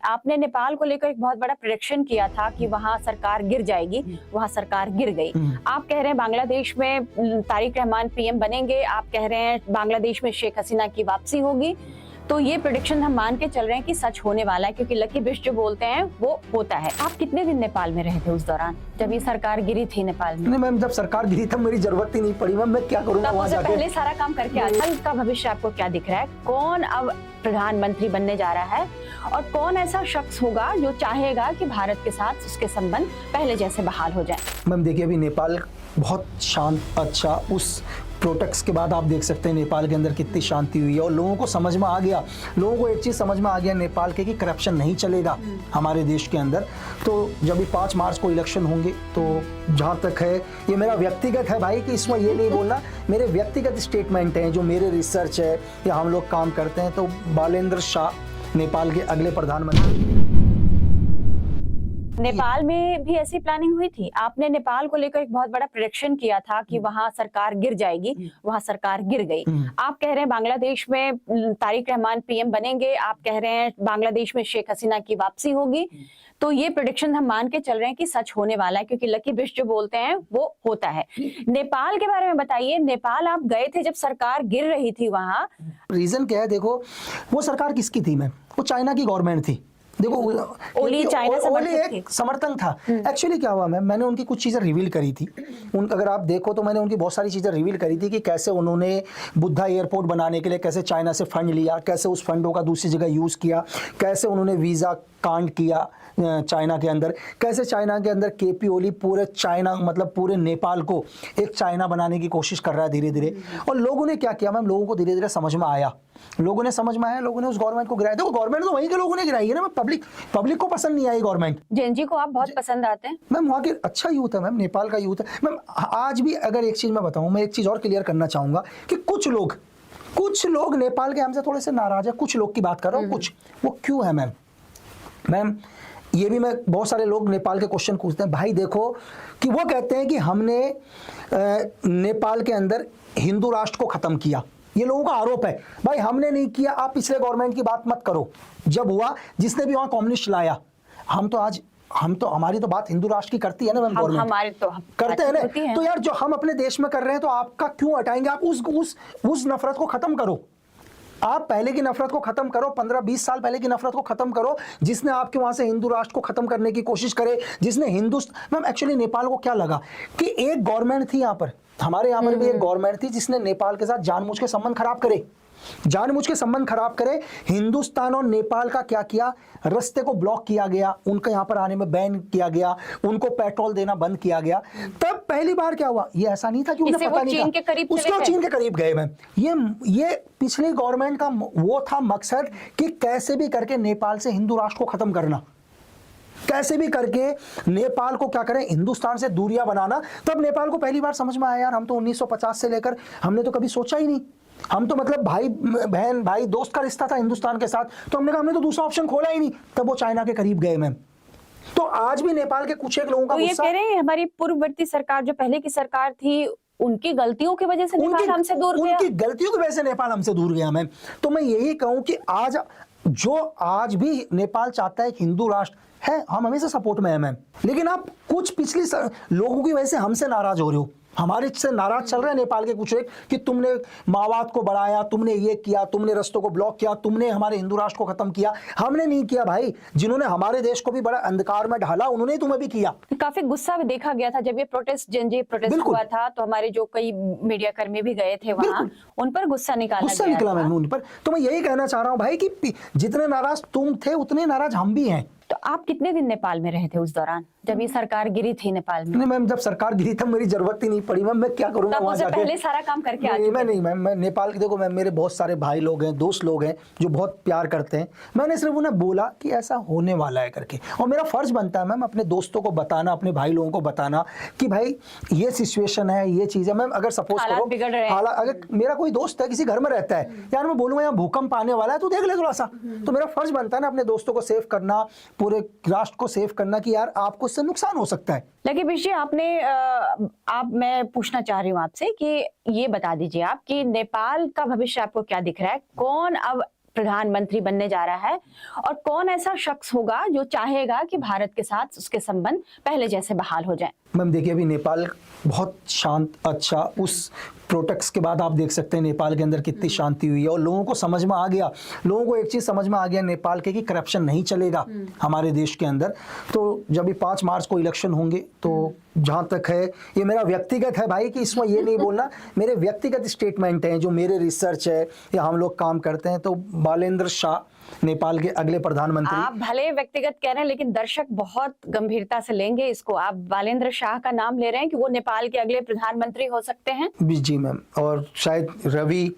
आपने नेपाल को लेकर एक बहुत बड़ा प्रेडिक्शन किया था कि वहां सरकार गिर जाएगी, वहां सरकार गिर गई। आप कह रहे हैं बांग्लादेश में तारिक रहमान पीएम बनेंगे, आप कह रहे हैं बांग्लादेश में शेख हसीना की वापसी होगी। तो ये प्रेडिक्शन हम मान के चल रहे हैं कि सच होने वाला है, क्योंकि लकी बिश जो बोलते हैं वो होता है। आप कितने दिन नेपाल में रहे थे उस दौरान जब ये सरकार गिरी थी नेपाल में? नहीं मैम, जब सरकार गिरी तब मेरी जरूरत ही नहीं पड़ी मैम, मैं क्या करूँगा वहाँ जाके। पहले सारा काम करके आ। कल का भविष्य आपको क्या दिख रहा है? कौन अब प्रधानमंत्री बनने जा रहा है और कौन ऐसा शख्स होगा जो चाहेगा कि भारत के साथ उसके संबंध पहले जैसे बहाल हो जाए? मैम देखिए, अभी नेपाल बहुत शांत, अच्छा, उस प्रोटेक्ट्स के बाद आप देख सकते हैं नेपाल के अंदर कितनी शांति हुई है और लोगों को समझ में आ गया, लोगों को एक चीज़ समझ में आ गया नेपाल के कि करप्शन नहीं चलेगा हमारे देश के अंदर। तो जब भी 5 मार्च को इलेक्शन होंगे तो जहाँ तक है, ये मेरा व्यक्तिगत है भाई कि इसमें ये नहीं बोलना, मेरे व्यक्तिगत स्टेटमेंट हैं जो मेरे रिसर्च है या हम लोग काम करते हैं। तो बालेंद्र शाह नेपाल के अगले प्रधानमंत्री। नेपाल में भी ऐसी प्लानिंग हुई थी? आपने नेपाल को लेकर एक बहुत बड़ा प्रेडिक्शन किया था कि वहां सरकार गिर जाएगी, वहां सरकार गिर गई। आप कह रहे हैं बांग्लादेश में तारिक रहमान पीएम बनेंगे, आप कह रहे हैं बांग्लादेश में शेख हसीना की वापसी होगी। तो ये प्रेडिक्शन हम मान के चल रहे हैं कि सच होने वाला है, क्योंकि लकी बिश जो बोलते हैं वो होता है। नेपाल के बारे में बताइए, नेपाल आप गए थे जब सरकार गिर रही थी वहां। रीजन क्या है? देखो, वो सरकार किसकी थी मैम? वो चाइना की गवर्नमेंट थी। देखो, ओली चाइना एक समर्थन था। एक्चुअली क्या हुआ मैम, मैंने उनकी कुछ चीज़ें रिवील करी थी। अगर आप देखो तो मैंने उनकी बहुत सारी चीज़ें रिवील करी थी कि कैसे उन्होंने बुद्धा एयरपोर्ट बनाने के लिए कैसे चाइना से फंड लिया, कैसे उस फंडों का दूसरी जगह यूज़ किया, कैसे उन्होंने वीज़ा कांड किया चाइना के अंदर, कैसे चाइना के अंदर केपी ओली पूरे चाइना मतलब पूरे नेपाल को एक चाइना बनाने की कोशिश कर रहा है धीरे धीरे। और लोगों ने क्या किया मैम, लोगों को धीरे धीरे समझ में आया, लोगों ने उस गवर्नमेंट को गिराया। देखो, गवर्नमेंट तो वहीं के लोगों ने गिराई है ना, पब्लिक को पसंद नहीं आई गवर्नमेंट। जेएनजी को आप बहुत पसंद आते हैं मैम, वहाँ के अच्छा यूथ है मैम, नेपाल का यूथ है मैम। आज भी अगर एक चीज मैं बताऊं, मैं एक चीज और क्लियर करना चाहूंगा कि कुछ लोग नेपाल के हमसे थोड़े से नाराज है, कुछ लोग की बात कर रहा हूँ। कुछ वो क्यों है मैम, ये भी मैं बहुत सारे लोग नेपाल के क्वेश्चन पूछते हैं भाई। देखो कि वो कहते हैं कि हमने नेपाल के अंदर हिंदू राष्ट्र को खत्म किया, ये लोगों का आरोप है। भाई हमने नहीं किया, आप पिछले गवर्नमेंट की बात मत करो, जब हुआ जिसने भी वहां कम्युनिस्ट लाया। हम तो हमारी तो बात हिंदू राष्ट्र की करती है ना मैम, गवर्नमेंट हमारे तो करते हैं ना। तो यार जो हम अपने देश में कर रहे हैं तो आपका क्यों हटाएंगे? आप उस नफरत को खत्म करो, आप पहले की नफरत को खत्म करो, 15-20 साल पहले की नफरत को खत्म करो, जिसने आपके वहां से हिंदू राष्ट्र को खत्म करने की कोशिश करे, जिसने मैम एक्चुअली नेपाल को क्या लगा कि एक गवर्नमेंट थी यहाँ पर, हमारे यहाँ पर भी एक गवर्नमेंट थी जिसने नेपाल के साथ जानबूझ के संबंध खराब करे। हिंदुस्तान और नेपाल का क्या किया, रास्ते को ब्लॉक किया गया, उनका यहाँ पर आने में बैन किया गया, उनको पेट्रोल देना बंद किया गया। तब पहली बार क्या हुआ, ये ऐसा नहीं था कि उन्हें पता नहीं था, उसको चीन के करीब गए मैम। ये पिछली गवर्नमेंट का वो था मकसद कि कैसे भी करके नेपाल से हिंदू राष्ट्र को खत्म करना, कैसे भी करके नेपाल को क्या करें, हिंदुस्तान से दूरियां बनाना। तब नेपाल को पहली बार समझ में आया यार, हम तो 1950 से लेकर हमने तो कभी सोचा ही नहीं, हम तो मतलब भाई बहन भाई दोस्त का रिश्ता था हिंदुस्तान के साथ, तो हमने कहा हमने तो दूसरा ऑप्शन खोला ही नहीं। तब वो चाइना के करीब गए मैम। तो आज भी नेपाल के कुछ एक लोगों का गुस्सा, ये कह रहे हैं हमारी पूर्ववर्ती सरकार जो पहले की सरकार थी, उनकी गलतियों की वजह से नेपाल हमसे दूर गया। उनकी गलतियों की वजह से नेपाल हमसे दूर गया मैम। तो मैं यही कहूं कि आज भी नेपाल चाहता है हिंदू राष्ट्र है, हम हमेशा सपोर्ट में है मैम। लेकिन आप कुछ पिछली लोगों की वजह से हमसे नाराज हो रहे हो, हमारे से नाराज चल रहे हैं नेपाल के कुछ एक कि तुमने माओवाद को बढ़ाया, तुमने ये किया, तुमने रास्तों को ब्लॉक किया, तुमने हमारे हिंदू राष्ट्र को खत्म किया। हमने नहीं किया भाई, जिन्होंने हमारे देश को भी बड़ा अंधकार में ढाला उन्होंने तुम्हें भी किया। काफी गुस्सा भी देखा गया था जब ये जेएनजी प्रोटेस्ट हुआ था, तो हमारे जो कई मीडिया कर्मी भी गए थे वहां, उन पर गुस्सा निकला मैंने उन पर। तो मैं यही कहना चाह रहा हूँ भाई कि जितने नाराज तुम थे उतने नाराज हम भी हैं। तो आप कितने दिन नेपाल में रहे थे उस दौरान जब ये सरकार गिरी थी नेपाल में? नहीं मैम, जब सरकार गिरी तब मेरी जरूरत ही नहीं पड़ी मैम, मैं क्या करूंगा वहां जाके? पहले सारा काम करके आ चुके। नहीं मैं नेपाल के, देखो मैम मेरे बहुत सारे भाई लोग हैं, दोस्त लोग हैं जो बहुत प्यार करते हैं। मैंने सिर्फ उन्हें बोला कि ऐसा होने वाला है करके, और मेरा फर्ज बनता है मैम अपने दोस्तों को बताना, अपने भाई लोगों को बताना कि भाई ये सिचुएशन है, ये चीज है। मैम अगर सपोज करो अगर मेरा कोई दोस्त है किसी घर में रहता है, यार मैं बोलूंगा यहाँ भूकंप आने वाला है तो देख ले थोड़ा सा, तो मेरा फर्ज बनता है ना अपने दोस्तों को सेव करना, पूरे राष्ट्र को सेव करना कि यार आपको इससे नुकसान हो सकता है। लकी बिश जी, मैं पूछना चाह रही हूँ आपसे कि ये बता दीजिए आप कि नेपाल का भविष्य आपको क्या दिख रहा है? कौन अब प्रधानमंत्री बनने जा रहा है, और कौन ऐसा शख्स होगा जो चाहेगा कि भारत के साथ उसके संबंध पहले जैसे बहाल हो जाएं? मैम देखिए, अभी नेपाल बहुत शांत, अच्छा, उस प्रोटेक्ट्स के बाद आप देख सकते हैं नेपाल के अंदर कितनी शांति हुई है, और लोगों को समझ में आ गया, लोगों को एक चीज़ समझ में आ गया नेपाल के कि करप्शन नहीं चलेगा हमारे देश के अंदर। तो जब भी 5 मार्च को इलेक्शन होंगे, तो जहाँ तक है, ये मेरा व्यक्तिगत है भाई, कि इसमें ये नहीं बोलना, मेरे व्यक्तिगत स्टेटमेंट हैं, जो मेरे रिसर्च है या हम लोग काम करते हैं, तो बालेंद्र शाह नेपाल के अगले प्रधानमंत्री। आप भले व्यक्तिगत कह रहे हैं, लेकिन दर्शक बहुत गंभीरता से लेंगे इसको। आप बालेंद्र शाह का नाम ले रहे हैं कि वो नेपाल के अगले प्रधानमंत्री हो सकते हैं? जी मैम, और शायद रवि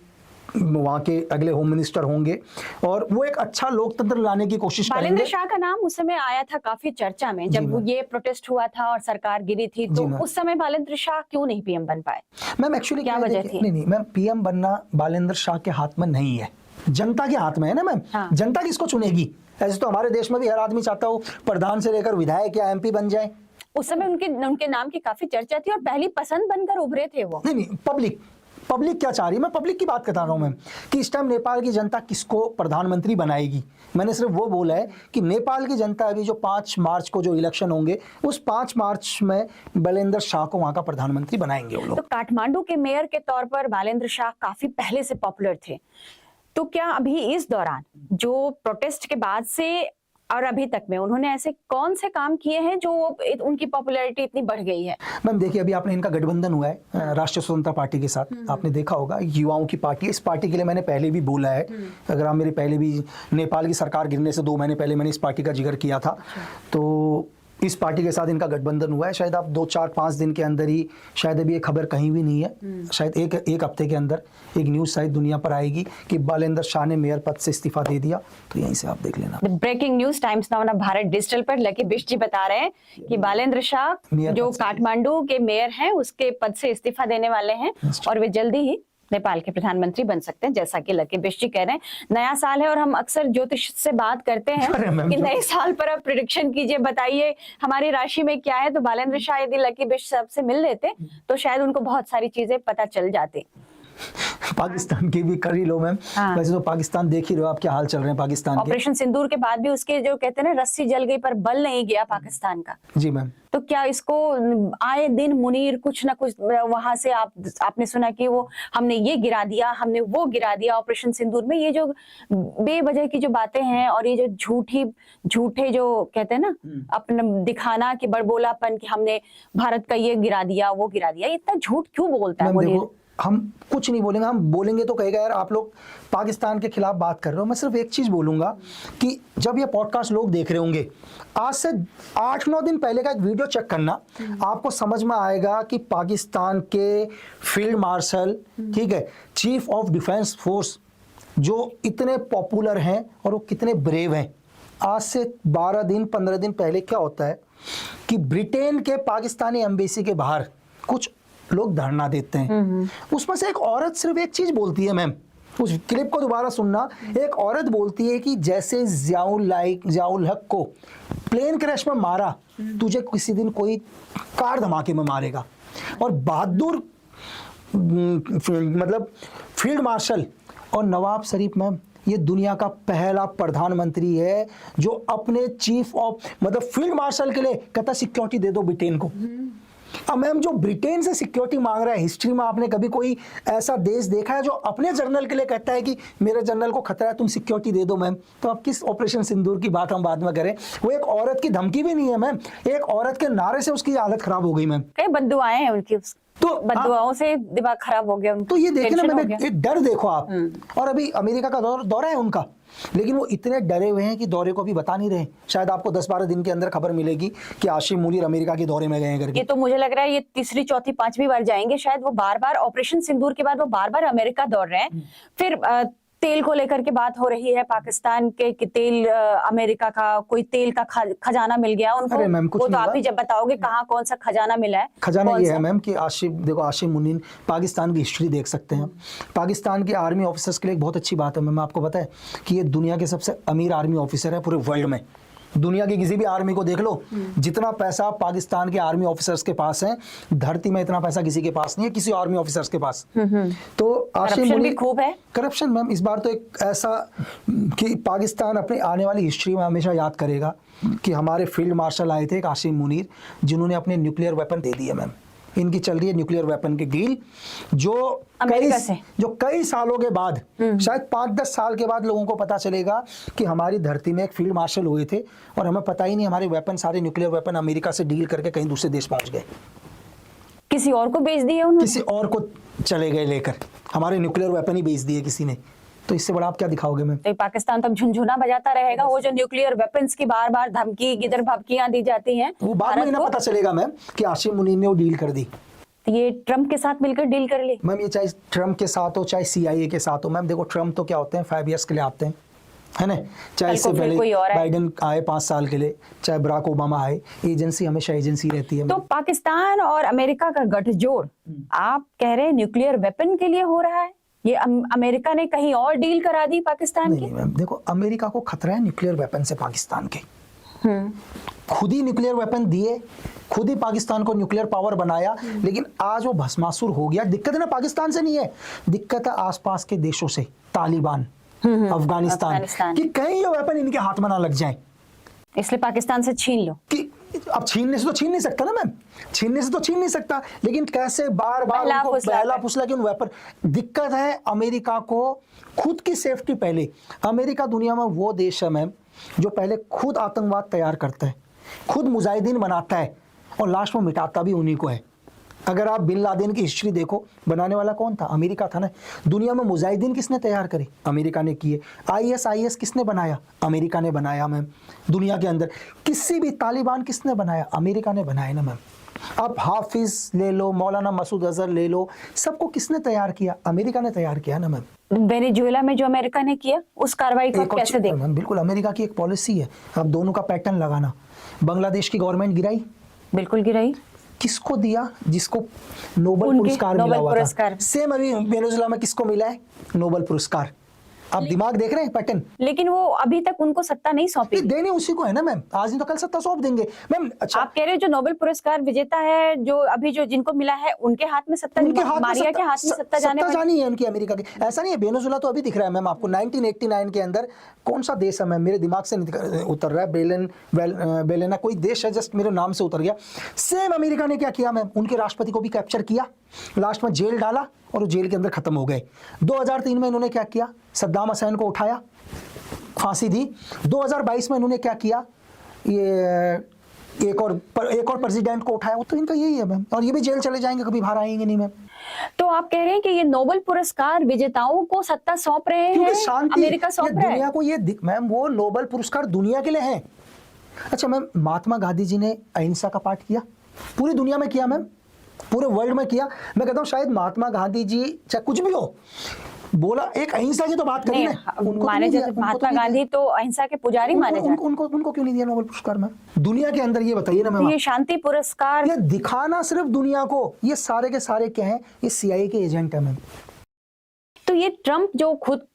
वहाँ के अगले होम मिनिस्टर होंगे, और वो एक अच्छा लोकतंत्र लाने की कोशिश करेंगे। बालेंद्र शाह का नाम उस समय आया था काफी चर्चा में, जब ये प्रोटेस्ट हुआ था और सरकार गिरी थी, तो उस समय बालेंद्र शाह क्यों नहीं पीएम बन पाए? मैम एक्चुअली क्या वजह थी? नहीं मैम, पीएम बनना बालेंद्र शाह के हाथ में नहीं है, जनता के हाथ में है ना मैम। हाँ। जनता किसको चुनेगी? ऐसे तो हमारे देश में भी हर आदमी चाहता हो प्रधान से लेकर विधायक या एमपी बन जाए। उस समय उनके नाम की काफी चर्चा थी और पहली पसंद बनकर उभरे थे वो। नहीं, पब्लिक क्या चाह रही है, मैं पब्लिक की बात बता रहा हूँ मैम, कि इस टाइम नेपाल की जनता किसको प्रधानमंत्री बनाएगी। मैंने सिर्फ वो बोला है कि नेपाल की जनता अभी जो 5 मार्च को जो इलेक्शन होंगे, उस 5 मार्च में बालेंद्र शाह को वहां का प्रधानमंत्री बनाएंगे वो लोग। तो काठमांडू के मेयर के तौर पर बालेंद्र शाह काफी पहले से पॉपुलर थे, तो क्या अभी इस दौरान जो प्रोटेस्ट के बाद से और अभी तक में उन्होंने ऐसे कौन से काम किए हैं जो उनकी पॉपुलैरिटी इतनी बढ़ गई है? मैम देखिए, अभी आपने इनका गठबंधन हुआ है राष्ट्रीय स्वतंत्रता पार्टी के साथ, आपने देखा होगा, युवाओं की पार्टी। इस पार्टी के लिए मैंने पहले भी बोला है, अगर आप मेरी पहले भी नेपाल की सरकार गिरने से 2 महीने पहले मैंने इस पार्टी का जिक्र किया था। तो इस पार्टी के साथ इनका गठबंधन हुआ है। शायद आप 2, 4, 5 दिन के अंदर ही, शायद अभी ये खबर कहीं भी नहीं है, शायद एक हफ्ते के अंदर एक न्यूज़ शायद दुनिया पर आएगी कि बालेंद्र शाह ने मेयर पद से इस्तीफा दे दिया। तो यहीं से आप देख लेना। Breaking news Times Now Bharat digital पर लकी बिष्ट जी बता रहे हैं कि बालेंद्र शाह जो काठमांडू के मेयर हैं उसके पद से इस्तीफा देने वाले हैं और वे जल्दी ही नेपाल के प्रधानमंत्री बन सकते हैं, जैसा कि लकी बिष्ट जी कह रहे हैं। नया साल है और हम अक्सर ज्योतिष से बात करते हैं कि नए साल पर आप प्रेडिक्शन कीजिए, बताइए हमारी राशि में क्या है। तो बालेंद्र शाह यदि लकी बिष्ट साहब से मिल लेते तो शायद उनको बहुत सारी चीजें पता चल जाती। पाकिस्तान की भी कर ही लो मैम। वैसे तो पाकिस्तान देख ही रहे हो आप क्या हाल चल रहे हैं पाकिस्तान के। ऑपरेशन सिंदूर के बाद भी उसके जो कहते हैं ना रस्सी जल गई पर बल नहीं गया पाकिस्तान का। जी मैम। तो क्या इसको आए दिन मुनीर कुछ ना कुछ वहां से आपने सुना कि वो हमने ये गिरा दिया, हमने वो गिरा दिया ऑपरेशन सिंदूर में, ये जो बेवजह की जो बातें हैं और ये जो झूठे जो कहते हैं ना अपना दिखाना कि बड़बोलापन कि हमने भारत का ये गिरा दिया वो गिरा दिया, इतना झूठ क्यों बोलता है मुनीर? हम कुछ नहीं बोलेंगे, हम बोलेंगे तो कहेगा यार आप लोग पाकिस्तान के खिलाफ बात कर रहे हो। मैं सिर्फ एक चीज बोलूंगा कि जब ये पॉडकास्ट लोग देख रहे होंगे, आज से 8-9 दिन पहले का एक वीडियो चेक करना, आपको समझ में आएगा कि पाकिस्तान के फील्ड मार्शल, ठीक है, चीफ ऑफ डिफेंस फोर्स, जो इतने पॉपुलर हैं और वो कितने ब्रेव हैं। आज से 12 दिन 15 दिन पहले क्या होता है कि ब्रिटेन के पाकिस्तानी एम्बेसी के बाहर कुछ लोग धरना देते हैं, उसमें से एक औरत सिर्फ एक चीज बोलती है मैम, उस क्लिप को दोबारा सुनना। एक औरत बोलती है कि जैसे ज़ियाउल हक को प्लेन क्रैश में मारा, तुझे किसी दिन कोई कार धमाके में मारेगा। और बहादुर मतलब फील्ड मार्शल और नवाब शरीफ मैम, ये दुनिया का पहला प्रधानमंत्री है जो अपने चीफ ऑफ मतलब फील्ड मार्शल के लिए कहता सिक्योरिटी दे दो ब्रिटेन को। अब मैम जो ब्रिटेन से सिक्योरिटी मांग रहा है, हिस्ट्री में आपने कभी कोई ऐसा देश देखा है जो अपने जनरल के लिए कहता है कि मेरे जनरल को खतरा है, तुम सिक्योरिटी दे दो मैम? तो आप किस ऑपरेशन सिंदूर की बात हम बाद में करें? वो एक औरत की धमकी भी नहीं है मैम, एक औरत के नारे से उसकी हालत खराब हो गई मैम। कई बद्दुआएं हैं उनकी, तो बद्दुआओं से दिमाग खराब हो गया। तो ये देखे ना मैम, एक डर देखो आप। और अभी अमेरिका का दौरा है उनका, लेकिन वो इतने डरे हुए हैं कि दौरे को भी बता नहीं रहे। शायद आपको 10-12 दिन के अंदर खबर मिलेगी कि आशिम मुनीर अमेरिका के दौरे में गए हैं करके। ये तो मुझे लग रहा है ये तीसरी, चौथी, 5वीं बार जाएंगे शायद। वो बार-बार ऑपरेशन सिंदूर के बाद वो बार-बार अमेरिका दौड़ रहे हैं। फिर तेल को लेकर के बात हो रही है पाकिस्तान के कि तेल अमेरिका का कोई तेल का खजाना मिल गया उनको। अरे मैम, वो तो आप ही जब बताओगे कहाँ कौन सा खजाना मिला है। खजाना ये है मैम कि आशिम मुनीर, पाकिस्तान की हिस्ट्री देख सकते हैं। पाकिस्तान के आर्मी ऑफिसर्स के लिए एक बहुत अच्छी बात है मैम, आपको पता है कि ये दुनिया के सबसे अमीर आर्मी ऑफिसर है पूरे वर्ल्ड में। दुनिया की किसी भी आर्मी को देख लो, जितना पैसा पाकिस्तान के आर्मी ऑफिसर्स के पास है, धरती में इतना पैसा किसी के पास नहीं है, किसी आर्मी ऑफिसर्स के पास। तो करप्शन भी खूब है। करप्शन मैम इस बार तो एक ऐसा कि पाकिस्तान अपनी आने वाली हिस्ट्री में हमेशा याद करेगा कि हमारे फील्ड मार्शल आए थे कासिम मुनीर, जिन्होंने अपने न्यूक्लियर वेपन दे दिए मैम। इनकी चल रही है न्यूक्लियर वेपन की डील, जो कई सालों के बाद, शायद 5-10 साल के बाद लोगों को पता चलेगा कि हमारी धरती में एक फील्ड मार्शल हुए थे और हमें पता ही नहीं, हमारे वेपन, सारे न्यूक्लियर वेपन अमेरिका से डील करके कहीं दूसरे देश पहुंच गए, किसी और को बेच दिए उन्होंने, किसी और को चले गए लेकर, हमारे न्यूक्लियर वेपन ही बेच दिए किसी ने। तो इससे बड़ा आप क्या दिखाओगे मैम? तो पाकिस्तान तब झुनझुना बजाता रहेगा। वो जो न्यूक्लियर वेपन्स की बार बार धमकी, गिदर भभकियां दी जाती हैं, वो बाद में इन्हें पता चलेगा मैम कि कासिम मुनीर ने वो डील कर दी। ये ट्रम्प के साथ मिलकर डील कर ली मैम। ये चाहे ट्रम्प के साथ हो, चाहे CIA के साथ हो मैम। देखो ट्रम्प तो क्या होते हैं, 5 ईयर्स के लिए आते हैं, है ना। चाहे इससे पहले बाइडेन आए 5 साल के लिए, चाहे बराक ओबामा आए, एजेंसी हमेशा एजेंसी रहती है। तो पाकिस्तान और अमेरिका का गठजोड़ आप कह रहे हैं न्यूक्लियर वेपन के लिए हो रहा है? ये अमेरिका ने कहीं और डील करा दी पाकिस्तान की? नहीं मैम, देखो अमेरिका को खतरा है न्यूक्लियर वेपन से पाकिस्तान के। खुद ही न्यूक्लियर वेपन दिए, खुद ही पाकिस्तान को न्यूक्लियर पावर बनाया, लेकिन आज वो भस्मासुर हो गया। दिक्कत है ना पाकिस्तान से नहीं है, दिक्कत है आसपास के देशों से, तालिबान, अफगानिस्तान कि कहीं ये वेपन इनके हाथ में ना लग जाए, इसलिए पाकिस्तान से छीन लो। कि अब छीनने से तो छीन नहीं सकता ना मैम, छीनने से तो छीन नहीं सकता, लेकिन कैसे बार बार पहला फुसला कि उन वेपन। दिक्कत है अमेरिका को खुद की सेफ्टी पहले। अमेरिका दुनिया में वो देश है मैम जो पहले खुद आतंकवाद तैयार करता है, खुद मुजाहिदीन बनाता है और लास्ट में मिटाता भी उन्हीं को है। अगर आप बिन लादेन की हिस्ट्री देखो, बनाने वाला कौन था? अमेरिका था ना। दुनिया में मुजाहिदीन किसने तैयार करे? अमेरिका ने किए। IS किसने बनाया? अमेरिका ने बनाया मैम। दुनिया के अंदर किसी भी तालिबान किसने बनाया? अमेरिका ने बनाया ना मैम। आप हाफिज ले लो, मौलाना मसूद अजहर ले लो, सबको किसने तैयार किया? अमेरिका ने तैयार किया ना मैम। वेनेजुएला में जो अमेरिका ने किया, उस कार्रवाई को कैसे देखते हैं? बिल्कुल अमेरिका की एक पॉलिसी है, आप दोनों का पैटर्न लगाना। बांग्लादेश की गवर्नमेंट गिराई, बिल्कुल गिराई। किसको दिया? जिसको नोबेल पुरस्कार मिला हुआ था। सेम अभी वेनेजुएला में किसको मिला है? नोबेल पुरस्कार। आप दिमाग देख रहे हैं पैटर्न। लेकिन वो अभी तक उनको सत्ता नहीं सौंपी। देने उसी को है ना मैम, आज नहीं तो कल सत्ता सौंप देंगे मैम। अच्छा आप कह रहे हैं जो नोबेल पुरस्कार विजेता है, जो अभी जो जिनको मिला है, उनके हाथ में सत्ता, मारिया के हाथ में सत्ता जानी है उनकी, अमेरिका की। ऐसा नहीं है, वेनेजुएला तो अभी दिख रहा है मैम आपको। 1989 के अंदर कौन सा देश है मैम, मेरे दिमाग से उतर रहा है, बेलेना कोई देश है, जस्ट मेरे नाम से उतर गया। सेम अमेरिका ने क्या किया मैम, उनके राष्ट्रपति को भी कैप्चर किया, लास्ट में जेल डाला और वो जेल के अंदर खत्म हो गए। 2003 में इन्होंने क्या किया? सद्दाम हुसैन को उठाया, फांसी दी। 2022 में इन्होंने क्या किया? ये एक और प्रेसिडेंट को उठाया। वो तो इनका यही है मैम, और ये भी जेल चले जाएंगे, कभी बाहर आएंगे नहीं मैम। तो आप कह रहे हैं कि ये नोबेल पुरस्कार विजेताओं को सत्ता सौंप रहे हैं, अमेरिका सौंप रहा है दुनिया को। ये मैम वो नोबेल पुरस्कार दुनिया के लिए है। अच्छा मैम, महात्मा गांधी जी ने अहिंसा का पाठ किया, पूरी दुनिया में किया मैम, पूरे वर्ल्ड में किया। मैं कहता हूँ शायद महात्मा गांधी जी, चाहे कुछ भी हो, बोला एक अहिंसा की तो बात करी ना, माने जाते महात्मा गांधी तो अहिंसा के पुजारी माने जाते। उनको क्यों नहीं दिया नोबेल पुरस्कार में दुनिया के अंदर? ये बताइए ना मैम। ये शांति पुरस्कार, ये दिखाना सिर्फ दुनिया को, ये सारे के सारे क्या है? ये CIA के एजेंट है मैम। तो ये ट्रम्प जो खुद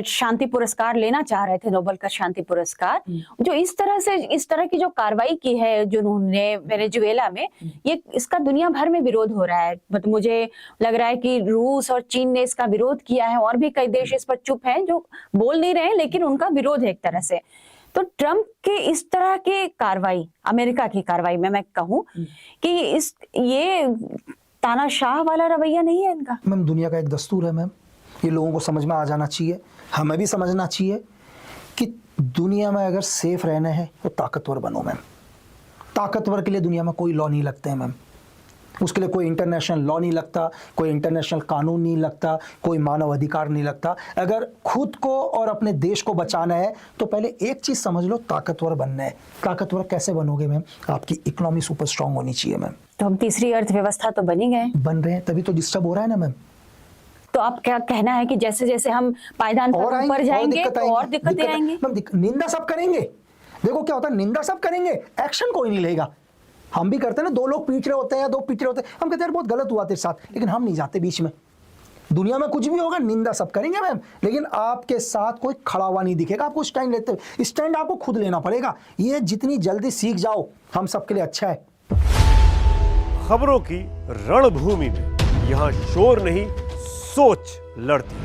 शांति पुरस्कार लेना चाह रहे थे, नोबेल का शांति पुरस्कार, जो इस तरह की जो कार्रवाई की है जो उन्होंने वेनेजुएला में, ये इसका दुनिया भर में विरोध हो रहा है। मतलब मुझे लग रहा है कि रूस और चीन ने इसका विरोध किया है, और भी कई देश इस पर चुप हैं, जो बोल नहीं रहे, लेकिन उनका विरोध है एक तरह से। तो ट्रम्प के इस तरह के कार्रवाई, अमेरिका की कार्रवाई में मैं कहूँ कि ये तानाशाह वाला रवैया नहीं है इनका मैम। दुनिया का एक दस्तूर है मैम, ये लोगों को समझ में आ जाना चाहिए, हमें भी समझना चाहिए कि दुनिया में अगर सेफ रहना है तो ताकतवर बनो मैम। ताकतवर के लिए दुनिया में कोई लॉ नहीं लगते हैं मैम, उसके लिए कोई इंटरनेशनल लॉ नहीं लगता, कोई इंटरनेशनल कानून नहीं लगता, कोई मानव अधिकार नहीं लगता। अगर खुद को और अपने देश को बचाना है तो पहले एक चीज़ समझ लो, ताकतवर बनना है। ताकतवर कैसे बनोगे मैम? आपकी इकोनॉमी सुपर स्ट्रांग होनी चाहिए मैम। तो हम तीसरी अर्थव्यवस्था तो बन ही गए, बन रहे हैं, तभी तो डिस्टर्ब हो रहा है ना मैम। तो आप क्या कहना है कि जैसे जैसे हम पायदान पर ऊपर जाएंगे और दिक्कतें आएंगी? निंदा सब करेंगे, देखो क्या होता है, निंदा सब करेंगे, एक्शन कोई नहीं लेगा। हम भी करते हैं ना, 2 लोग पीट रहे होते हैं या 2 पीट रहे होते हैं, हम कहते हैं बहुत गलत हुआ तेरे साथ, लेकिन हम नहीं जाते बीच में। दुनिया में कुछ भी होगा निंदा सब करेंगे मैम, लेकिन आपके साथ कोई खड़ा हुआ नहीं दिखेगा आपको स्टैंड लेते हुए। स्टैंड आपको खुद लेना पड़ेगा। ये जितनी जल्दी सीख जाओ हम सबके लिए अच्छा है। खबरों की रणभूमि में यहां शोर नहीं सोच लड़ती,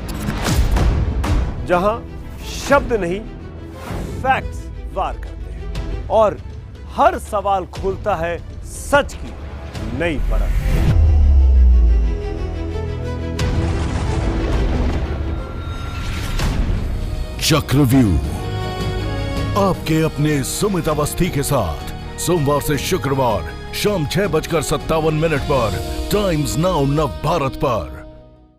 जहां शब्द नहीं फैक्ट्स वार करते हैं और हर सवाल खोलता है सच की नई परत। चक्रव्यूह आपके अपने सुमित अवस्थी के साथ सोमवार से शुक्रवार शाम 6:57 पर टाइम्स नाउ नव भारत पर।